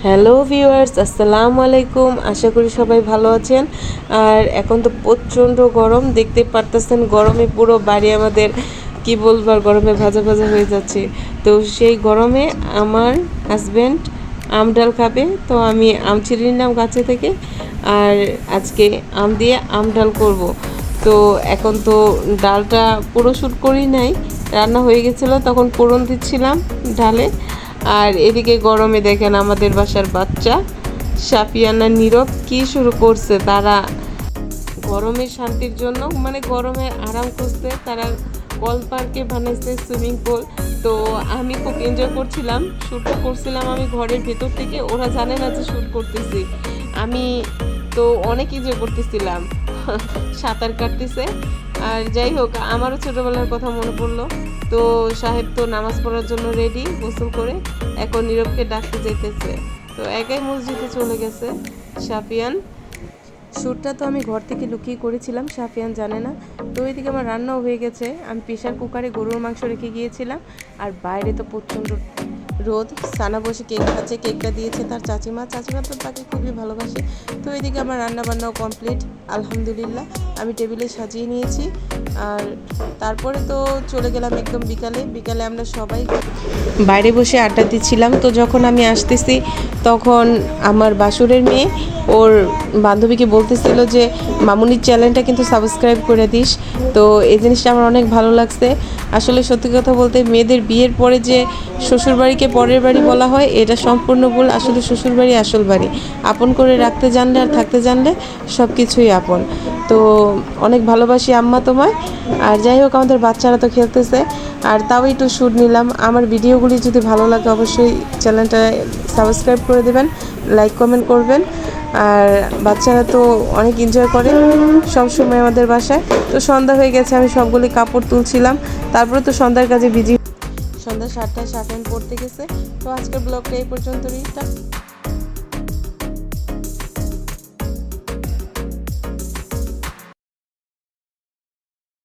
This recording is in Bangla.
হ্যালো ভিউয়ার্স, আসসালামু আলাইকুম। আশা করি সবাই ভালো আছেন। আর এখন তো প্রচণ্ড গরম, দেখতে পারতেছেন গরমে পুরো বাড়ি আমাদের কি বলবো আর গরমে ভাজা ভাজা হয়ে যাচ্ছে। তো সেই গরমে আমার হাজব্যান্ড আম ডাল খাবে, তো আমি আম ছিঁড়ে নিলাম গাছে থেকে। আর আজকে আম দিয়ে আম ডাল করব। তো এখন তো ডালটা পুরো শুট করি নাই, রান্না হয়ে গেছিলো, তখন ফোড়ন দিচ্ছিলাম ডালে। আর এদিকে গরমে দেখেন আমাদের বাসার বাচ্চা সাফিয়ানা নীরব কি শুরু করছে। তারা গরমের শান্তির জন্য, মানে গরমে আরাম খুঁজতে তারা কল পার্কে বানাইছে সুইমিং পুল। তো আমি খুব এনজয় করছিলাম, শ্যুটও করছিলাম আমি ঘরের ভেতর থেকে। ওরা জানে না যে শ্যুট করতেছি আমি, তো অনেক এনজয় করতেছিলাম। সাঁতার কাটতেছে। আর যাই হোক, আমারও ছোটোবেলার কথা মনে পড়লো। তো সাহেব তো নামাজ পড়ার জন্য রেডি, গোসল করে এখন নীরবকে ডাকতে যেতেছে। তো একাই মসজিদে চলে গেছে সাফিয়ান। শ্যুটটা তো আমি ঘর থেকে লুকিয়ে করেছিলাম, সাফিয়ান জানে না। তো ওইদিকে আমার রান্নাও হয়ে গেছে। আমি প্রেশার কুকারে গরুর মাংস রেখে গিয়েছিলাম। আর বাইরে তো প্রচণ্ড রোদ। সানা বসে কেক খাচ্ছে, কেকটা দিয়েছে তার চাচিমা তো তাকে খুবই ভালোবাসে। তো এদিকে আমার রান্না বান্নাও কমপ্লিট আলহামদুলিল্লাহ, আমি টেবিলে সাজিয়ে নিয়েছি। আর তারপরে তো চলে গেলাম একদম বিকালে আমরা সবাই বাইরে বসে আড্ডা দিচ্ছিলাম। তো যখন আমি আসতেছি তখন আমার বাসুরের মেয়ে ওর বান্ধবীকে বলতেছিল যে মামুনির চ্যানেলটা কিন্তু সাবস্ক্রাইব করে দিস। তো এই জিনিসটা আমার অনেক ভালো লাগছে। আসলে সত্যি কথা বলতে মেয়েদের বিয়ের পরে যে শ্বশুরবাড়িকে পরের বাড়ি বলা হয়, এটা সম্পূর্ণ ভুল। আসলে শ্বশুরবাড়ি আসল বাড়ি। আপন করে রাখতে জানলে আর থাকতে জানলে সব কিছুই আপন। তো অনেক ভালোবাসি আম্মা তোমায়। আর যাই হোক, আমাদের বাচ্চারা তো খেলতেছে, আর তাও একটু শ্যুট নিলাম। আমার ভিডিওগুলি যদি ভালো লাগে অবশ্যই চ্যানেলটা সাবস্ক্রাইব করে দেবেন, লাইক কমেন্ট করবেন। আর বাচ্চারা তো অনেক এনজয় করে সব সময় আমাদের বাসায়। তো সন্ধ্যা হয়ে গেছে, আমি সবগুলি কাপড় তুলছিলাম। তারপরে তো সন্ধ্যার কাজে বিজি। সন্ধ্যা 7টায় সাফিয়ান পড়তে গেছে। তো আজকের ব্লগটা এই পর্যন্তই।